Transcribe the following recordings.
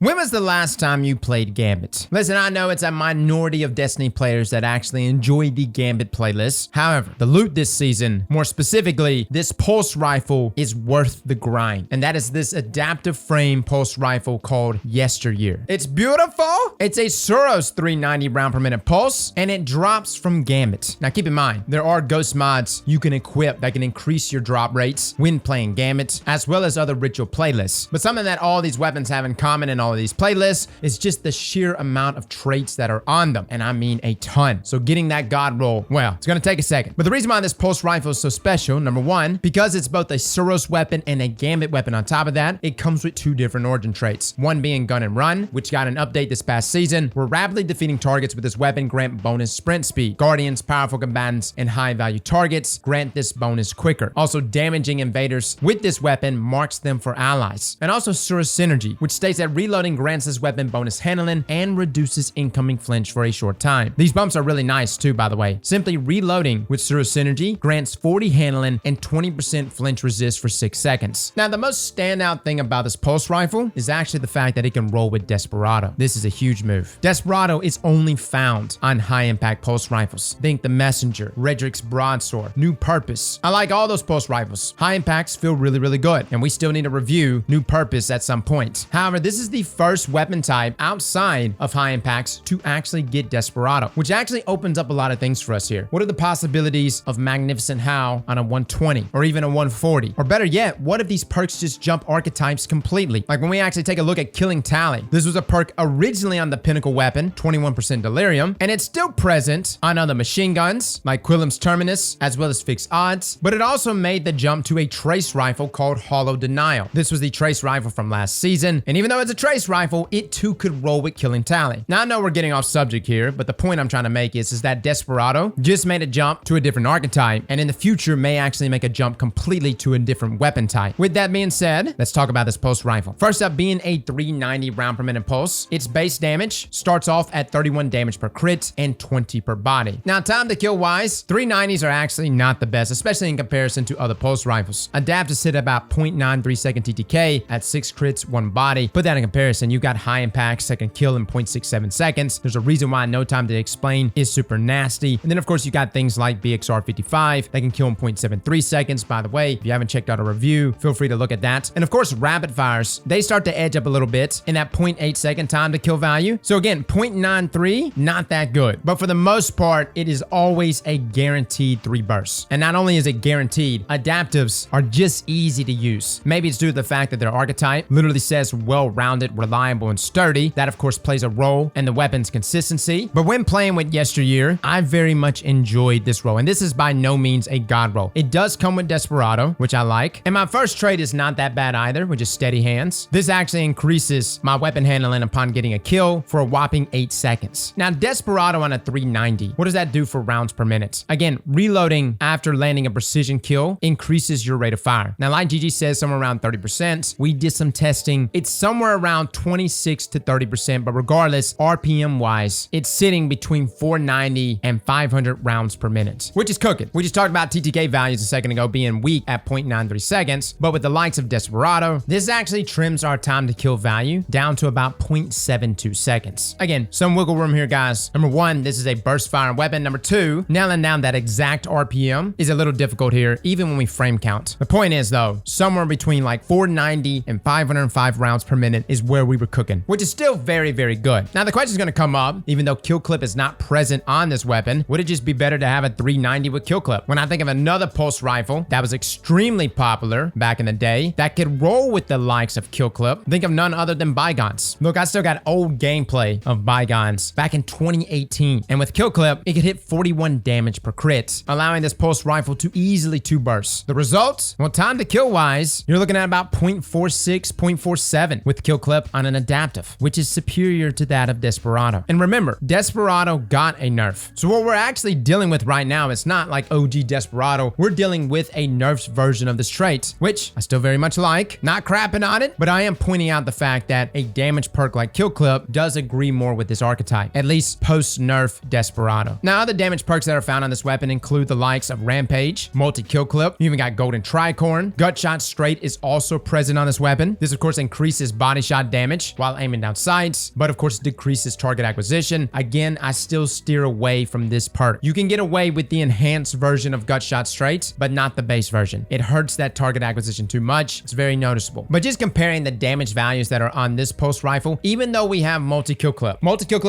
When was the last time you played Gambit? Listen, I know it's a minority of Destiny players that actually enjoy the Gambit playlist. However, the loot this season, more specifically, this pulse rifle is worth the grind. And that is this adaptive frame pulse rifle called Yesteryear. It's beautiful. It's a Suros 390 round per minute pulse, and it drops from Gambit. Now keep in mind, there are ghost mods you can equip that can increase your drop rates when playing Gambit, as well as other ritual playlists. But something that all these weapons have in common in all of these playlists is just the sheer amount of traits that are on them, and I mean a ton. So getting that god roll, well, it's gonna take a second. But the reason why this pulse rifle is so special, number one, because it's both a Suros weapon and a Gambit weapon. On top of that, it comes with two different origin traits. One being gun and run, which got an update this past season, where rapidly defeating targets with this weapon grant bonus sprint speed. Guardians, powerful combatants, and high value targets grant this bonus quicker. Also, damaging invaders with this weapon marks them for allies. And also Suros synergy, which states that reloading grants this weapon bonus handling and reduces incoming flinch for a short time. These bumps are really nice too, by the way. Simply reloading with Suros synergy grants 40 handling and 20% flinch resist for 6 seconds. Now, the most standout thing about this pulse rifle is actually the fact that it can roll with Desperado. This is a huge move. Desperado is only found on high impact pulse rifles. Think the Messenger, Redrick's Broadsword, New Purpose. I like all those pulse rifles. High impacts feel really, really good, and we still need to review New Purpose at some point. However, this is the first weapon type outside of high impacts to actually get Desperado, which actually opens up a lot of things for us here. What are the possibilities of Magnificent Howl on a 120 or even a 140? Or better yet, what if these perks just jump archetypes completely? Like when we actually take a look at Killing Tally, this was a perk originally on the Pinnacle weapon, 21% Delirium, and it's still present on other machine guns like Quillam's Terminus, as well as Fixed Odds, but it also made the jump to a trace rifle called Hollow Denial. This was the trace rifle from last season, and even though it's a trace rifle, it too could roll with Killing Tally. Now I know we're getting off subject here, but the point I'm trying to make is that Desperado just made a jump to a different archetype, and in the future may actually make a jump completely to a different weapon type. With that being said, let's talk about this pulse rifle. First up, being a 390 round per minute pulse, its base damage starts off at 31 damage per crit and 20 per body. Now time to kill wise, 390s are actually not the best, especially in comparison to other pulse rifles. Adapters hit about 0.93 second TTK at 6 crits, 1 body. Put that in comparison, you got high impacts that can kill in 0.67 seconds. There's a reason why No Time to Explain is super nasty. And then of course you got things like BXR55 that can kill in 0.73 seconds. By the way, if you haven't checked out a review, feel free to look at that. And of course, rapid fires, they start to edge up a little bit in that 0.8 second time to kill value. So again, 0.93, not that good. But for the most part, it is always a guaranteed 3 bursts. And not only is it guaranteed, adaptives are just easy to use. Maybe it's due to the fact that their archetype literally says well-rounded, reliable, and sturdy. That of course plays a role in the weapon's consistency. But when playing with Yesteryear, I very much enjoyed this roll. And this is by no means a god roll. It does come with Desperado, which I like. And my first trait is not that bad either, which is Steady Hands. This actually increases my weapon handling upon getting a kill for a whopping 8 seconds. Now, Desperado on a 390, what does that do for rounds per minute? Again, reloading after landing a precision kill increases your rate of fire. Now, like GG says, somewhere around 30%. We did some testing. It's somewhere around 26 to 30%, but regardless, RPM wise, it's sitting between 490 and 500 rounds per minute, which is cooking. We just talked about TTK values a second ago being weak at 0.93 seconds, but with the likes of Desperado, this actually trims our time to kill value down to about 0.72 seconds. Again, some wiggle room here, guys. Number one, this is a burst fire weapon. Number two, nailing down that exact RPM is a little difficult here, even when we frame count. The point is though, somewhere between like 490 and 505 rounds per minute is where we were cooking, which is still very, very good. Now the question is going to come up, even though kill clip is not present on this weapon, would it just be better to have a 390 with kill clip? When I think of another pulse rifle that was extremely popular back in the day that could roll with the likes of kill clip, think of none other than Bygones. Look, I still got old gameplay of Bygones back in 2018, and with kill clip, it could hit 41 damage per crit, allowing this pulse rifle to easily 2 bursts. The result? Well, time to kill wise, you're looking at about 0.46, 0.47 with kill clip on an adaptive, which is superior to that of Desperado. And remember, Desperado got a nerf. So what we're actually dealing with right now is not like OG Desperado. We're dealing with a nerfed version of this trait, which I still very much like. Not crapping on it, but I am pointing out the fact that a damage perk like Kill Clip does agree more with this archetype, at least post-nerf Desperado. Now, other damage perks that are found on this weapon include the likes of Rampage, Multi-Kill Clip, you even got Golden Tricorn. Gutshot Straight is also present on this weapon. This, of course, increases body shot lot damage while aiming down sights, but of course decreases target acquisition. Again, I still steer away from this perk. You can get away with the enhanced version of gut shot straights, but not the base version. It hurts that target acquisition too much. It's very noticeable. But just comparing the damage values that are on this pulse rifle, even though we have multi-kill clip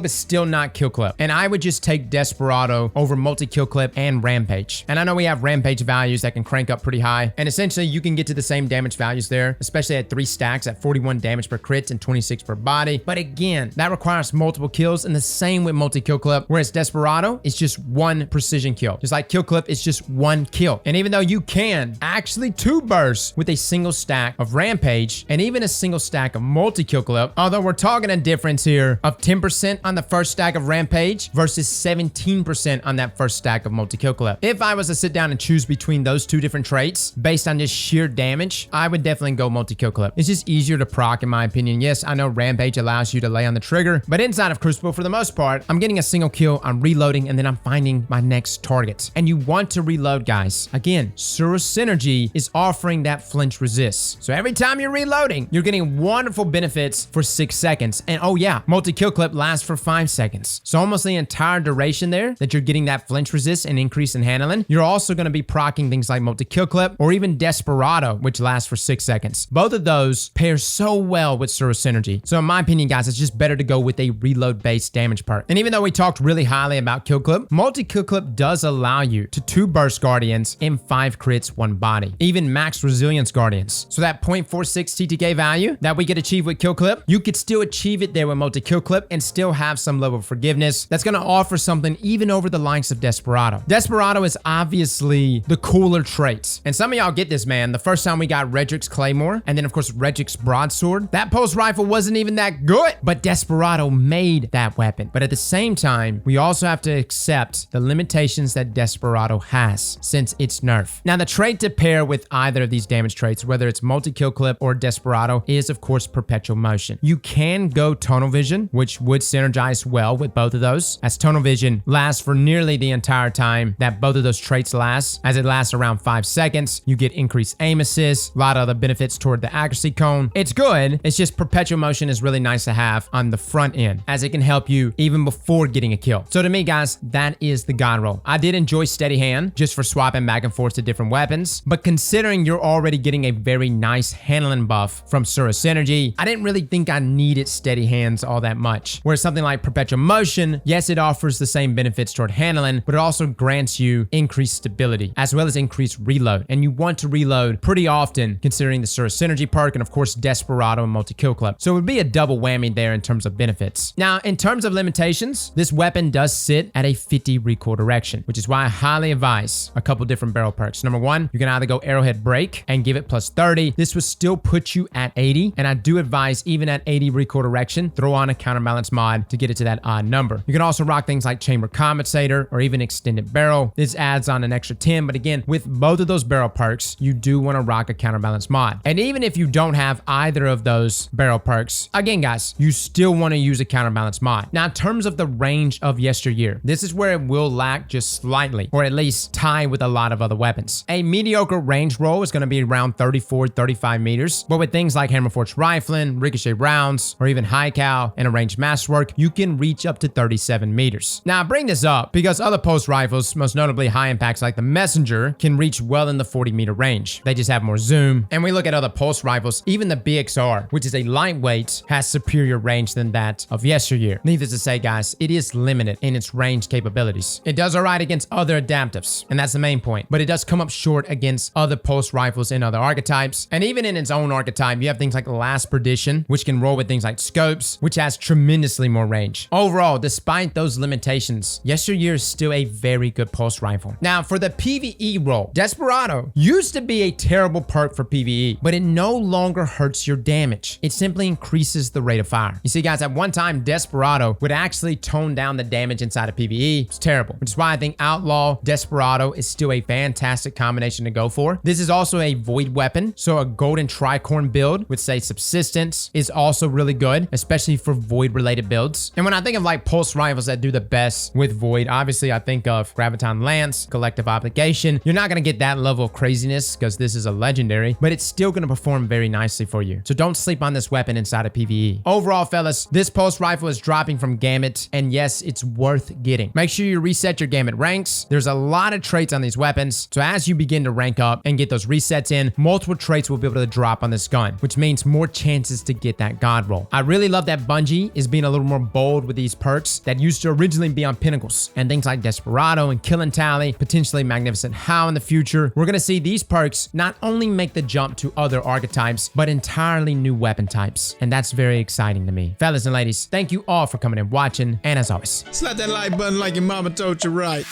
is still not kill clip. And I would just take Desperado over multi-kill clip and Rampage. And I know we have Rampage values that can crank up pretty high. And essentially you can get to the same damage values there, especially at 3 stacks at 41 damage per crit and 26 per body. But again, that requires multiple kills, and the same with multi-kill clip, whereas Desperado is just one precision kill. Just like kill clip is just one kill. And even though you can actually 2 bursts with a single stack of Rampage and even a single stack of multi-kill clip, although we're talking a difference here of 10% on the first stack of Rampage versus 17% on that first stack of multi-kill clip. If I was to sit down and choose between those 2 different traits based on just sheer damage, I would definitely go multi-kill clip. It's just easier to proc in my opinion. Yes, I know Rampage allows you to lay on the trigger, but inside of Crucible, for the most part, I'm getting a single kill, I'm reloading, and then I'm finding my next target. And you want to reload, guys. Again, Sura Synergy is offering that flinch resist. So every time you're reloading, you're getting wonderful benefits for 6 seconds. And oh yeah, multi-kill clip lasts for 5 seconds. So almost the entire duration there that you're getting that flinch resist and increase in handling, you're also going to be proccing things like multi-kill clip or even Desperado, which lasts for 6 seconds. Both of those pair so well with Sura Synergy. So in my opinion, guys, it's just better to go with a reload-based damage perk. And even though we talked really highly about kill clip, multi-kill clip does allow you to 2 burst guardians in 5 crits, 1 body. Even max resilience guardians. So that 0.46 TTK value that we could achieve with kill clip, you could still achieve it there with multi-kill clip and still have some level of forgiveness that's going to offer something even over the likes of Desperado. Desperado is obviously the cooler traits. And some of y'all get this, man. The first time we got Redrick's Claymore and then of course Redrick's Broadsword, that pulse rifle wasn't even that good, but Desperado made that weapon. But at the same time, we also have to accept the limitations that Desperado has since its nerf. Now, the trait to pair with either of these damage traits, whether it's multi-kill clip or Desperado, is of course perpetual motion. You can go tunnel vision, which would synergize well with both of those, as tunnel vision lasts for nearly the entire time that both of those traits last, as it lasts around 5 seconds. You get increased aim assist, a lot of other benefits toward the accuracy cone. It's good. It's just perpetual motion is really nice to have on the front end, as it can help you even before getting a kill. So to me, guys, that is the god roll. I did enjoy steady hand just for swapping back and forth to different weapons, but considering you're already getting a very nice handling buff from Sura Synergy, I didn't really think I needed steady hands all that much. Whereas something like perpetual motion, yes, it offers the same benefits toward handling, but it also grants you increased stability as well as increased reload. And you want to reload pretty often considering the Sura Synergy perk and of course Desperado and multi-kill clip. So it would be a double whammy there in terms of benefits. Now, in terms of limitations, this weapon does sit at a 50 recoil direction, which is why I highly advise a couple different barrel perks. Number 1, you can either go arrowhead break and give it plus 30. This would still put you at 80, and I do advise even at 80 recoil direction, throw on a counterbalance mod to get it to that odd number. You can also rock things like chamber compensator or even extended barrel. This adds on an extra 10, but again, with both of those barrel perks, you do want to rock a counterbalance mod. And even if you don't have either of those barrel perks, again, guys, you still want to use a counterbalance mod. Now, in terms of the range of Yesteryear, this is where it will lack just slightly, or at least tie with a lot of other weapons. A mediocre range roll is going to be around 34-35 meters, but with things like hammerforged rifling, ricochet rounds, or even high cal and a ranged masterwork, you can reach up to 37 meters. Now, I bring this up because other pulse rifles, most notably high impacts like the Messenger, can reach well in the 40-meter range. They just have more zoom. And we look at other pulse rifles, even the BXR, which is a lightweight, has superior range than that of Yesteryear. Needless to say, guys, it is limited in its range capabilities. It does alright against other adaptives, and that's the main point, but it does come up short against other pulse rifles in other archetypes. And even in its own archetype, you have things like Last Perdition, which can roll with things like scopes, which has tremendously more range. Overall, despite those limitations, Yesteryear is still a very good pulse rifle. Now, for the PvE roll, Desperado used to be a terrible perk for PvE, but it no longer hurts your damage. It simply increases the rate of fire. You see, guys, at one time, Desperado would actually tone down the damage inside of PvE. It's terrible, which is why I think Outlaw Desperado is still a fantastic combination to go for. This is also a void weapon, so a golden tricorn build with, say, subsistence is also really good, especially for void related builds. And when I think of like pulse rifles that do the best with void, obviously I think of Graviton Lance, Collective Obligation. You're not going to get that level of craziness because this is a legendary, but it's still going to perform very nicely for you. So don't sleep on this this weapon inside of PvE. Overall, fellas, this pulse rifle is dropping from Gambit, and yes, it's worth getting. Make sure you reset your Gambit ranks. There's a lot of traits on these weapons, so as you begin to rank up and get those resets in, multiple traits will be able to drop on this gun, which means more chances to get that god roll. I really love that Bungie is being a little more bold with these perks that used to originally be on pinnacles, and things like Desperado and Kill and Tally, potentially Magnificent How in the future. We're gonna see these perks not only make the jump to other archetypes, but entirely new weapon types, and that's very exciting to me. Fellas and ladies, thank you all for coming and watching, and as always, Slap that like button like your mama told you right.